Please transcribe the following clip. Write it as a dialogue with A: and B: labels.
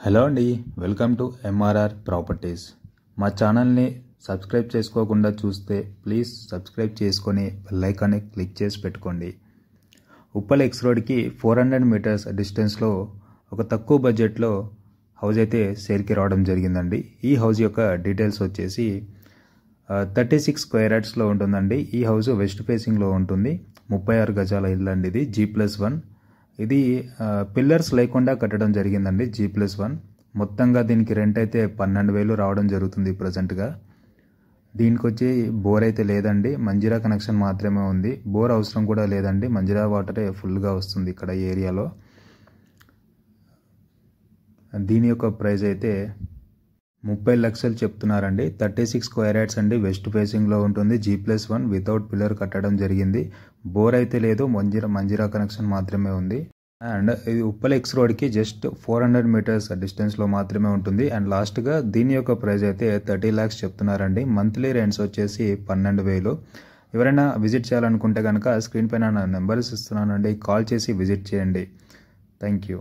A: Hello అండి, welcome to MRR properties. మా ఛానల్ని సబ్స్క్రైబ్ చేసుకోకుండా చూస్తే ప్లీజ్ సబ్స్క్రైబ్ చేసుకొని బెల్ ఐకాన్ని క్లిక్ చేసి పెట్టుకోండి. ఉప్పల్ ఎక్స్ రోడ్కి 400 మీటర్స్ డిస్టెన్స్లో ఒక తక్కువ బడ్జెట్లో హౌస్ అయితే సేల్కి రావడం జరిగిందండి. ఈ హౌస్ యొక్క డీటెయిల్స్ వచ్చేసి 36 స్క్వేర్ యార్డ్స్లో ఉంటుందండి. ఈ హౌస్ వెస్ట్ ఫేసింగ్లో ఉంటుంది. 36 గజాల ఇల్లు అండి. ఇది G+1. ఇది పిల్లర్స్ లేకుండా కట్టడం జరిగిందండి. G+1 మొత్తంగా దీనికి రెంట్ అయితే 12,000 రావడం జరుగుతుంది ప్రజెంట్గా. దీనికి వచ్చి బోర్ అయితే లేదండి, మంజీరా కనెక్షన్ మాత్రమే ఉంది. బోర్ అవసరం కూడా లేదండి, మంజీరా వాటరే ఫుల్గా వస్తుంది ఇక్కడ ఏరియాలో. దీని యొక్క ప్రైస్ అయితే 30 లక్షలు చెప్తున్నారండి. 36 స్క్వేర్ యార్డ్స్ అండి, వెస్ట్ ఫేసింగ్లో ఉంటుంది. G+1 వితౌట్ పిల్లర్ కట్టడం జరిగింది. బోర్ అయితే లేదు, మంజీరా కనెక్షన్ మాత్రమే ఉంది. అండ్ ఇది ఉప్పల్ ఎక్స్ రోడ్కి జస్ట్ 400 మీటర్స్ డిస్టెన్స్లో మాత్రమే ఉంటుంది. అండ్ లాస్ట్గా దీని యొక్క ప్రైస్ అయితే 30 lakhs చెప్తున్నారండి. మంత్లీ రెంట్స్ వచ్చేసి 12,000. ఎవరైనా విజిట్ చేయాలనుకుంటే కనుక స్క్రీన్ పైన నా నెంబర్స్ ఇస్తున్నానండి, కాల్ చేసి విజిట్ చేయండి. Thank you.